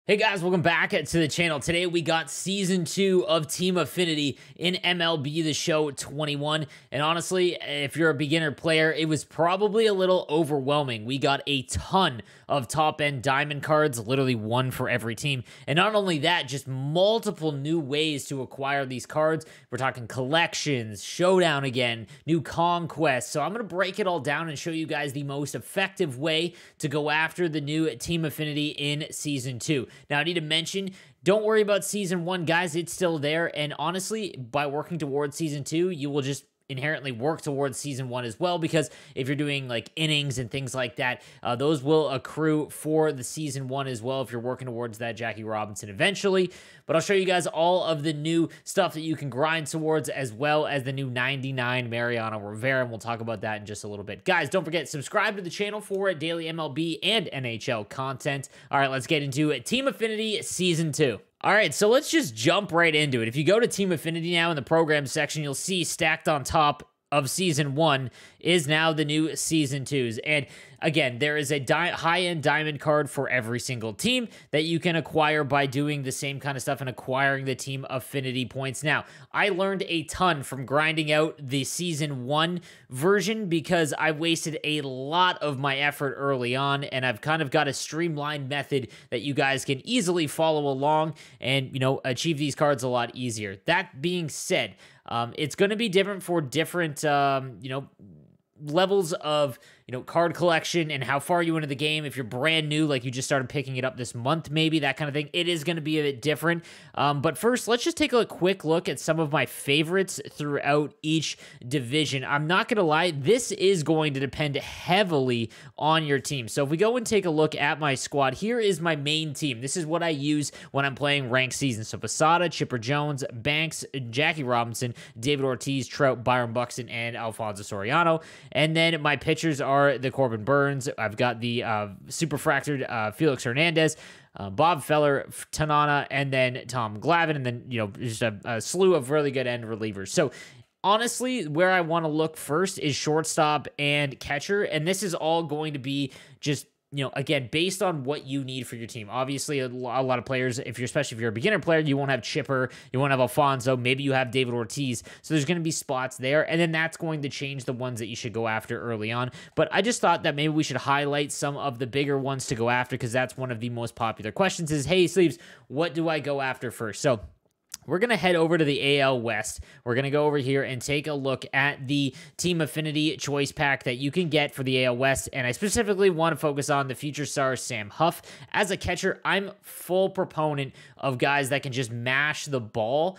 Hey guys, welcome back to the channel. Today we got Season 2 of Team Affinity in MLB The Show 21. And honestly, if you're a beginner player, it was probably a little overwhelming. We got a ton of top-end diamond cards, literally one for every team. And not only that, just multiple new ways to acquire these cards. We're talking collections, showdown again, new conquest. So I'm going to break it all down and show you guys the most effective way to go after the new Team Affinity in Season 2. Now, I need to mention, don't worry about Season 1, guys. It's still there. And honestly, by working towards Season 2, you will just inherently work towards Season 1 as well, because if you're doing like innings and things like that, those will accrue for the Season 1 as well if you're working towards that Jackie Robinson eventually. But I'll show you guys all of the new stuff that you can grind towards, as well as the new 99 Mariano Rivera, and we'll talk about that in just a little bit. Guys, don't forget, subscribe to the channel for daily MLB and NHL content. All right, let's get into Team Affinity Season 2. All right, so let's just jump right into it. If you go to Team Affinity now in the program section, you'll see stacked on top of Season 1 is now the new Season 2s. And again, there is a high-end diamond card for every single team that you can acquire by doing the same kind of stuff and acquiring the Team Affinity points. Now, I learned a ton from grinding out the Season 1 version because I wasted a lot of my effort early on, and I've kind of got a streamlined method that you guys can easily follow along and, you know, achieve these cards a lot easier. That being said, it's going to be different for different, levels of, card collection and how far you into the game. If you're brand new, like you just started picking it up this month, maybe that kind of thing, it is going to be a bit different. But first, let's just take a quick look at some of my favorites throughout each division. I'm not going to lie, this is going to depend heavily on your team. So if we go and take a look at my squad, here is my main team. This is what I use when I'm playing ranked seasons. So Posada, Chipper Jones, Banks, Jackie Robinson, David Ortiz, Trout, Byron Buxton, and Alfonso Soriano. And then my pitchers are the Corbin Burns. I've got the superfractored Felix Hernandez, Bob Feller, Tanana, and then Tom Glavine, and then, just a slew of really good end relievers. So honestly, where I want to look first is shortstop and catcher, and this is all going to be just, again, based on what you need for your team. Obviously, a lot of players, especially if you're a beginner player, you won't have Chipper, you won't have Alfonso, maybe you have David Ortiz. So there's going to be spots there, and then that's going to change the ones that you should go after early on. But I just thought that maybe we should highlight some of the bigger ones to go after, because that's one of the most popular questions is, hey, Sleeves, what do I go after first? So we're going to head over to the AL West. We're going to go over here and take a look at the Team Affinity Choice Pack that you can get for the AL West, and I specifically want to focus on the future star Sam Huff. As a catcher, I'm full proponent of guys that can just mash the ball,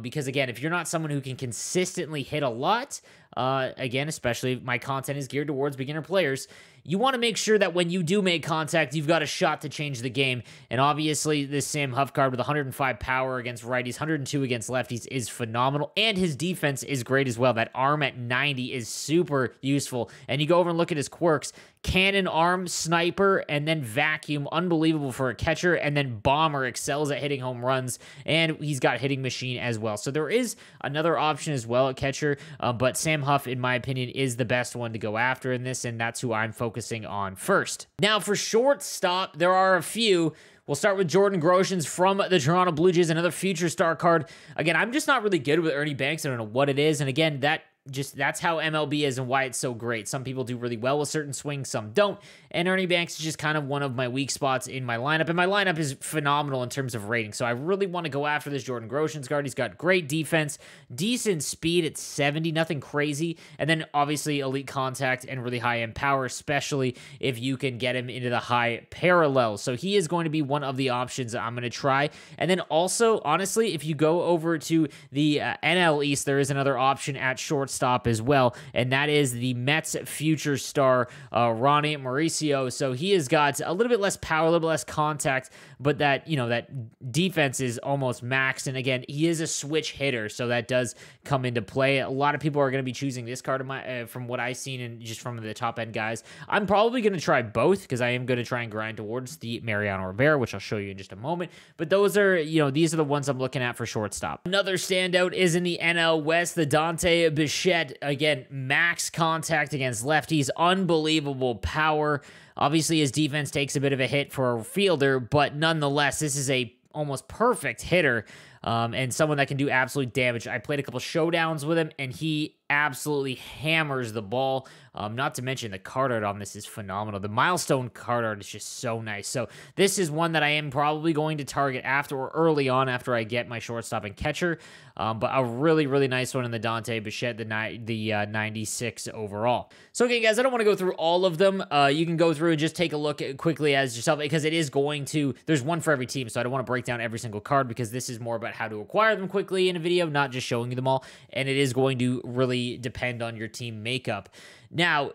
because, again, if you're not someone who can consistently hit a lot, again, especially my content is geared towards beginner players, you want to make sure that when you do make contact, you've got a shot to change the game. And obviously, this Sam Huff card with 105 power against righties, 102 against lefties is phenomenal. And his defense is great as well. That arm at 90 is super useful. And you go over and look at his quirks. Cannon arm, sniper, and then vacuum. Unbelievable for a catcher. And then bomber excels at hitting home runs. And he's got hitting machine as well. So there is another option as well at catcher. But Sam Huff, in my opinion, is the best one to go after in this. And that's who I'm focusing on first. Now, for shortstop, there are a few. We'll start with Jordan Groshans from the Toronto Blue Jays, another future star card. Again, I'm just not really good with Ernie Banks. I don't know what it is. And again, that's how MLB is and why it's so great. Some people do really well with certain swings, some don't. And Ernie Banks is just kind of one of my weak spots in my lineup. And my lineup is phenomenal in terms of rating. So I really want to go after this Jordan Groshans card. He's got great defense, decent speed at 70, nothing crazy. And then obviously elite contact and really high end power, especially if you can get him into the high parallel. So he is going to be one of the options that I'm going to try. And then also, honestly, if you go over to the NL East, there is another option at shortstop as well, and that is the Mets future star Ronnie Mauricio. So he has got a little bit less power, a little bit less contact, but that that defense is almost maxed. And again, he is a switch hitter, so that does come into play. A lot of people are going to be choosing this card from what I've seen and just from the top end guys. I'm probably going to try both because I am going to try and grind towards the Mariano Rivera, which I'll show you in just a moment. But those are these are the ones I'm looking at for shortstop. Another standout is in the NL West, the Dante Bichette Bichette, again, max contact against lefties, unbelievable power. Obviously, his defense takes a bit of a hit for a fielder, but nonetheless, this is a almost perfect hitter and someone that can do absolute damage. I played a couple showdowns with him, and he absolutely hammers the ball. Not to mention the card art on this is phenomenal. The milestone card art is just so nice. So this is one that I am probably going to target after or early on after I get my shortstop and catcher. But a really, really nice one in the Dante Bichette, the 96 overall. So, okay, guys, I don't want to go through all of them. You can go through and just take a look at quickly as yourself, because it is going to, there's one for every team, so I don't want to break down every single card, because this is more about how to acquire them quickly in a video, not just showing you them all, and it is going to really depend on your team makeup. Now,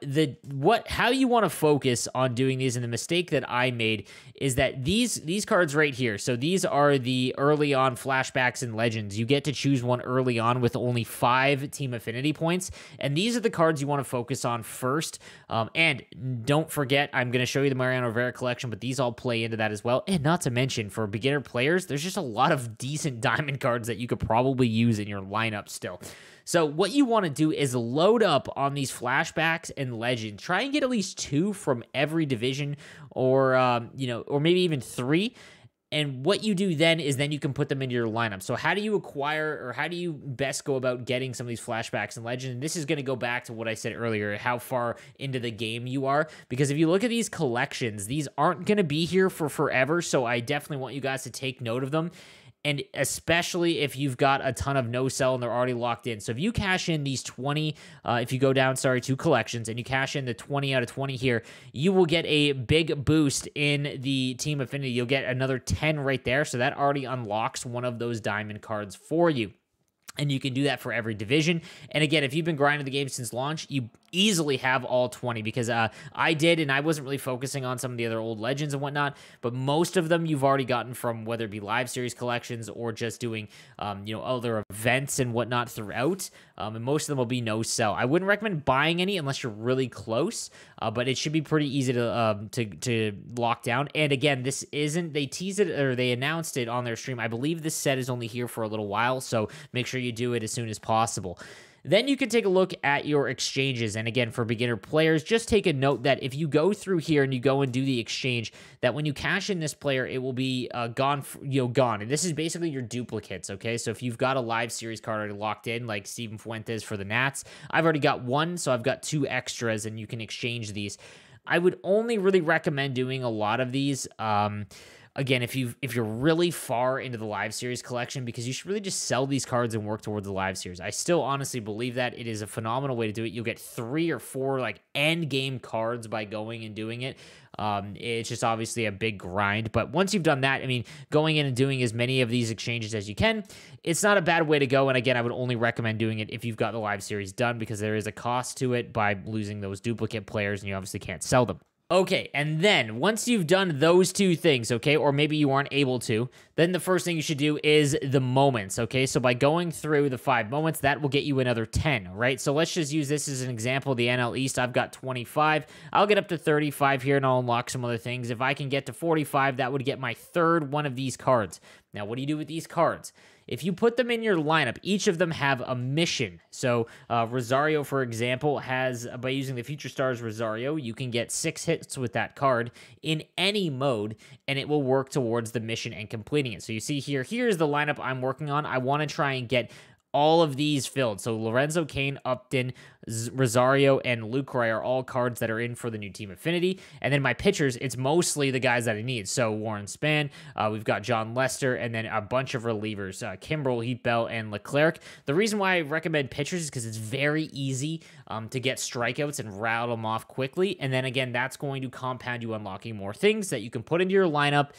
how you want to focus on doing these, and the mistake that I made is that these cards right here, so these are the early on flashbacks and legends. You get to choose one early on with only 5 team affinity points, and these are the cards you want to focus on first. And don't forget, I'm going to show you the Mariano Rivera collection, but these all play into that as well. And not to mention, for beginner players, there's just a lot of decent diamond cards that you could probably use in your lineup still. So what you want to do is load up on these flashbacks and legends. Try and get at least 2 from every division, or or maybe even 3. And what you do then is you can put them into your lineup. So how do you acquire, or how do you best go about getting some of these flashbacks and legends? And this is going to go back to what I said earlier, how far into the game you are. Because if you look at these collections, these aren't going to be here for forever. So I definitely want you guys to take note of them. And especially if you've got a ton of no-sell and they're already locked in. So if you cash in these 20, if you go down, to collections, and you cash in the 20 out of 20 here, you will get a big boost in the Team Affinity. You'll get another 10 right there. So that already unlocks one of those diamond cards for you. And you can do that for every division. And again, if you've been grinding the game since launch, you easily have all 20, because I did, and I wasn't really focusing on some of the other old legends and whatnot, but most of them you've already gotten from whether it be live series collections or just doing other events and whatnot throughout. And most of them will be no sell. I wouldn't recommend buying any unless you're really close, but it should be pretty easy to lock down. And again, this isn't, they teased it, or they announced it on their stream. I believe this set is only here for a little while, so make sure you do it as soon as possible. Then you can take a look at your exchanges. And again, for beginner players, just take a note that if you go through here and you go and do the exchange, that when you cash in this player, it will be gone. And this is basically your duplicates, okay? So if you've got a live series card already locked in, like Steven Fuentes for the Nats, I've already got 1, so I've got 2 extras, and you can exchange these. I would only really recommend doing a lot of these. Again, if you're really far into the live series collection, because you should really just sell these cards and work towards the live series. I still honestly believe that it is a phenomenal way to do it. You'll get 3 or 4 like end game cards by going and doing it. It's just obviously a big grind, but once you've done that, I mean, going in and doing as many of these exchanges as you can, it's not a bad way to go. And again, I would only recommend doing it if you've got the live series done, because there is a cost to it by losing those duplicate players, and you obviously can't sell them. Okay, and then once you've done those 2 things, okay, or maybe you aren't able to, then the first thing you should do is the moments, okay? So by going through the 5 moments, that will get you another 10, right? So let's just use this as an example. The NL East, I've got 25. I'll get up to 35 here, and I'll unlock some other things. If I can get to 45, that would get my 3rd one of these cards. Now, what do you do with these cards? If you put them in your lineup, each of them have a mission. So Rosario, for example, has, by using the Future Stars Rosario, you can get 6 hits with that card in any mode, and it will work towards the mission and completing it. So you see here, here's the lineup I'm working on. I want to try and get all of these filled. So Lorenzo Cain, Upton, Rosario, and Lucroy are all cards that are in for the new Team Affinity. And then my pitchers, it's mostly the guys that I need. So Warren Spahn, we've got John Lester, and then a bunch of relievers, Kimbrel, Heat Bell, and Leclerc. The reason why I recommend pitchers is because it's very easy to get strikeouts and rattle them off quickly. And then again, that's going to compound you unlocking more things that you can put into your lineup.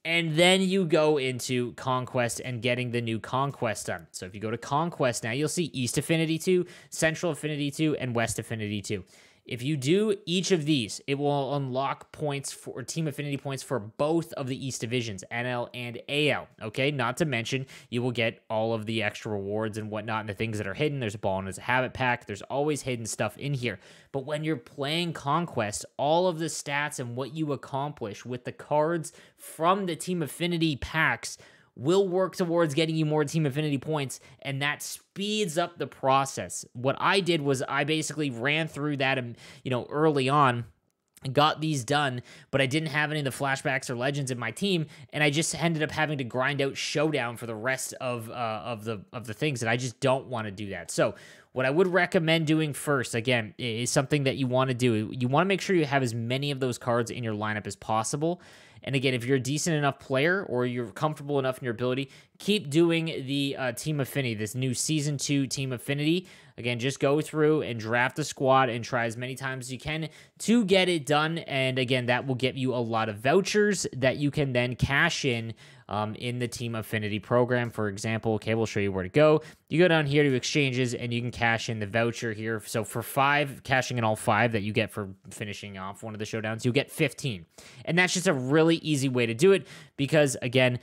And then you go into Conquest and getting the new Conquest done. So if you go to Conquest now, you'll see East Affinity 2, Central Affinity 2, and West Affinity 2. If you do each of these, it will unlock points for Team Affinity points for both of the East divisions, NL and AL, okay? Not to mention, you will get all of the extra rewards and whatnot and the things that are hidden. There's a ball and there's a habit pack. There's always hidden stuff in here. But when you're playing Conquest, all of the stats and what you accomplish with the cards from the Team Affinity packs will work towards getting you more Team Affinity points, and that speeds up the process. What I did was I basically ran through that, early on, got these done, but I didn't have any of the flashbacks or legends in my team, and I just ended up having to grind out Showdown for the rest of the things, and I just don't want to do that. So what I would recommend doing first, again, is something that you want to do. You want to make sure you have as many of those cards in your lineup as possible. And again, if you're a decent enough player or you're comfortable enough in your ability, keep doing the Team Affinity, this new Season 2 Team Affinity. Again, just go through and draft a squad and try as many times as you can to get it done. And again, that will get you a lot of vouchers that you can then cash in the Team Affinity program. For example, okay, we'll show you where to go. You go down here to exchanges and you can cash in the voucher here. So for 5, cashing in all 5 that you get for finishing off one of the showdowns, you'll get 15. And that's just a really easy way to do it because, again,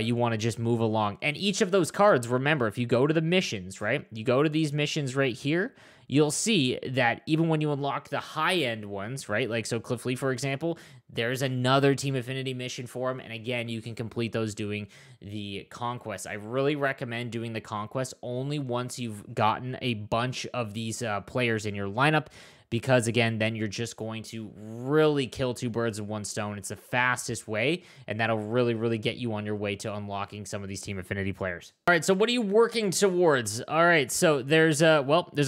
you want to just move along. And each of those cards, remember, if you go to the missions, right? You go to these missions right here, you'll see that even when you unlock the high-end ones, right? Like, so Cliff Lee, for example, there's another Team Affinity mission for him. And again, you can complete those doing the Conquest. I really recommend doing the Conquest only once you've gotten a bunch of these players in your lineup, because again, then you're just going to really kill 2 birds with 1 stone. It's the fastest way, and that'll really, really get you on your way to unlocking some of these Team Affinity players. All right, so what are you working towards? All right, so there's a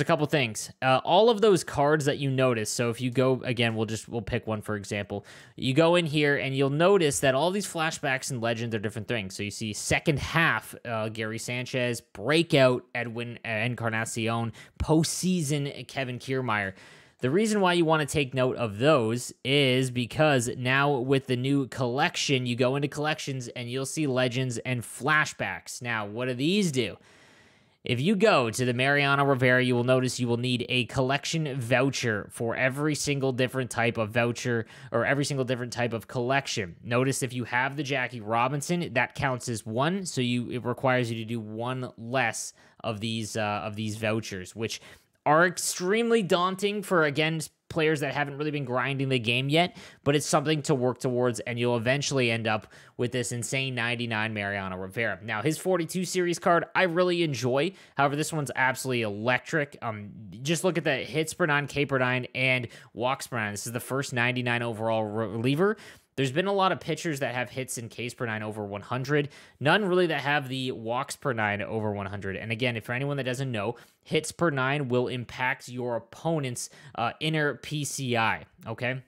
couple things. All of those cards that you notice, so if you go, again, we'll pick one for example. You go in here, and you'll notice that all these flashbacks and legends are different things. So you see second half, Gary Sanchez, breakout, Edwin Encarnacion, postseason, Kevin Kiermaier. The reason why you want to take note of those is because now with the new collection, you go into collections and you'll see legends and flashbacks. Now, what do these do? If you go to the Mariano Rivera, you will notice you will need a collection voucher for every single different type of voucher or every single different type of collection. Notice if you have the Jackie Robinson, that counts as 1, so it requires you to do 1 less of these vouchers, which are extremely daunting for, again, players that haven't really been grinding the game yet, but it's something to work towards, and you'll eventually end up with this insane 99 Mariano Rivera. Now, his 42 series card, I really enjoy. However, this one's absolutely electric. Just look at the hits per 9, K per 9, and walks per 9. This is the first 99 overall reliever. There's been a lot of pitchers that have hits and Ks per 9 over 100. None really that have the walks per 9 over 100. And again, for anyone that doesn't know, hits per 9 will impact your opponent's inner PCI, okay?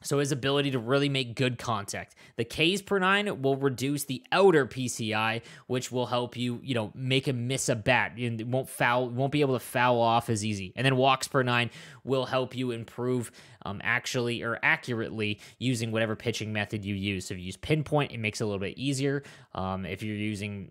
So his ability to really make good contact. The Ks per 9 will reduce the outer PCI, which will help you, make him miss a bat and won't be able to foul off as easy. And then walks per 9 will help you improve accurately using whatever pitching method you use. So if you use pinpoint, it makes it a little bit easier. If you're using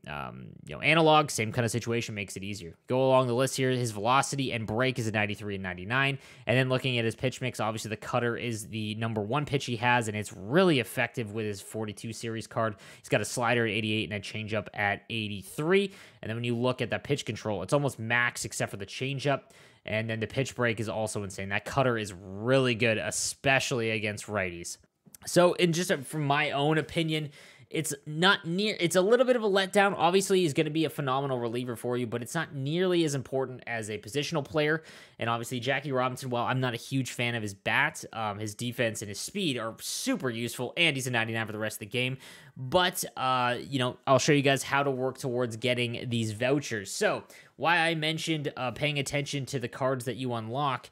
analog, same kind of situation, makes it easier. Go along the list here. His velocity and break is a 93 and 99. And then looking at his pitch mix, obviously the cutter is the number 1 pitch he has, and it's really effective with his 42 series card. He's got a slider at 88 and a changeup at 83. And then when you look at that pitch control, it's almost max except for the changeup. And then the pitch break is also insane. That cutter is really good, especially against righties. So, from my own opinion, it's a little bit of a letdown. Obviously, he's going to be a phenomenal reliever for you, but it's not nearly as important as a positional player. And obviously, Jackie Robinson, while I'm not a huge fan of his bat, his defense and his speed are super useful, and he's a 99 for the rest of the game. But, I'll show you guys how to work towards getting these vouchers. So, why I mentioned paying attention to the cards that you unlock,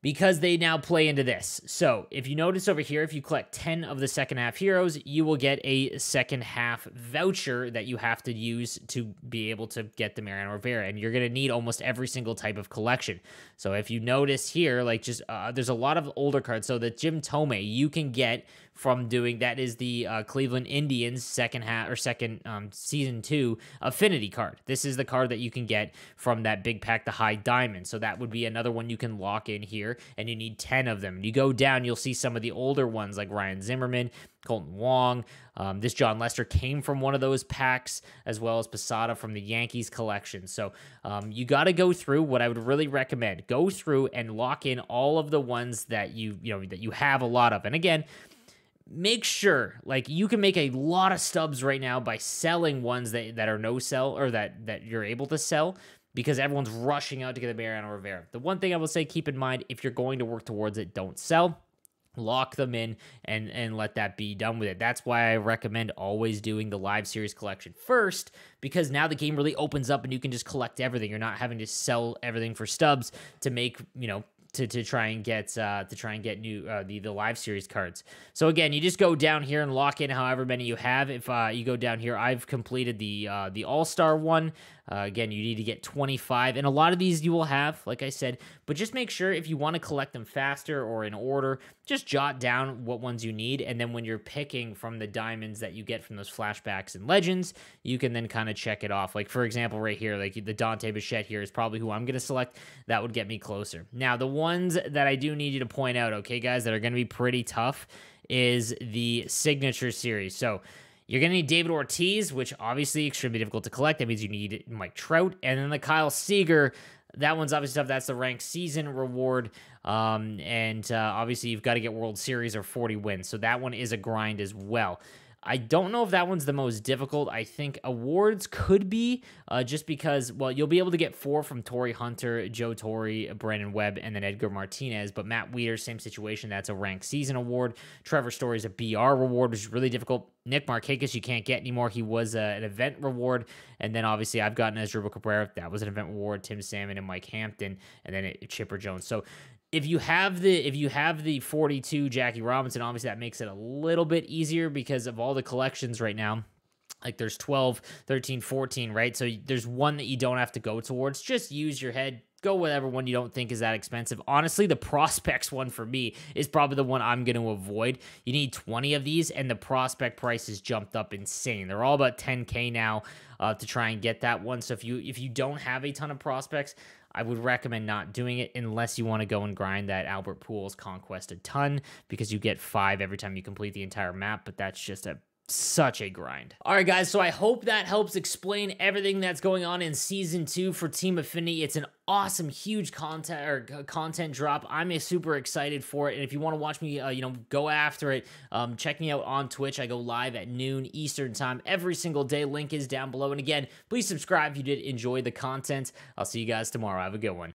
because they now play into this. So if you notice over here, if you collect 10 of the second half heroes, you will get a second half voucher that you have to use to be able to get the Mariano Rivera. And you're going to need almost every single type of collection. So if you notice here, there's a lot of older cards. So the Jim Tomei you can get from doing, that is the Cleveland Indians second season 2 affinity card. This is the card that you can get from that big pack, the high diamond. So that would be another one you can lock in here, and you need 10 of them. You go down, you'll see some of the older ones like Ryan Zimmerman, Colton Wong. This John Lester came from one of those packs, as well as Posada from the Yankees collection. So you got to go through. What I would really recommend, go through and lock in all of the ones that you have a lot of. And again, make sure, like, you can make a lot of stubs right now by selling ones that are no sell, or that you're able to sell, because everyone's rushing out to get a Mariano Rivera. The one thing I will say, keep in mind, if you're going to work towards it, don't sell. Lock them in and let that be done with it. That's why I recommend always doing the live series collection first, because now the game really opens up and you can just collect everything. You're not having to sell everything for stubs to make, to try and get new the live series cards. So again, you just go down here and lock in however many you have. If you go down here, I've completed the All-Star one. Again, you need to get 25, and a lot of these you will have, like I said, but just make sure if you want to collect them faster or in order, just jot down what ones you need, and then when you're picking from the diamonds that you get from those flashbacks and legends, you can then kind of check it off. Like, for example, right here, like the Dante Bichette here is probably who I'm going to select. That would get me closer. Now, the ones that I do need you to point out, okay, guys, that are going to be pretty tough is the signature series. So you're going to need David Ortiz, which obviously extremely difficult to collect. That means you need Mike Trout. And then the Kyle Seager, that one's obviously tough. That's the ranked season reward. Obviously you've got to get World Series or 40 wins. So that one is a grind as well. I don't know if that one's the most difficult. I think awards could be, just because, well, you'll be able to get 4 from Torrey Hunter, Joe Torre, Brandon Webb, and then Edgar Martinez. But Matt Wieters, same situation. That's a ranked season award. Trevor Story's a BR reward, which is really difficult. Nick Markakis, you can't get anymore. He was an event reward. And then obviously I've gotten Asdrubal Cabrera. That was an event reward. Tim Salmon and Mike Hampton, and then Chipper Jones. So if you have the 42 Jackie Robinson, obviously that makes it a little bit easier because of all the collections right now. Like there's 12, 13, 14, right? So there's one that you don't have to go towards. Just use your head. Go whatever one you don't think is that expensive. Honestly, the prospects one for me is probably the one I'm going to avoid. You need 20 of these, and the prospect price has jumped up insane. They're all about 10K now to try and get that one. So if you don't have a ton of prospects, I would recommend not doing it unless you want to go and grind that Albert Pujols Conquest a ton, because you get 5 every time you complete the entire map, but that's just such a grind. All right, guys, so I hope that helps explain everything that's going on in Season 2 for Team Affinity. It's an awesome, huge content drop. I'm super excited for it, and if you want to watch me, go after it, check me out on Twitch. I go live at noon Eastern time every single day. Link is down below, and again, please subscribe if you did enjoy the content. I'll see you guys tomorrow. Have a good one.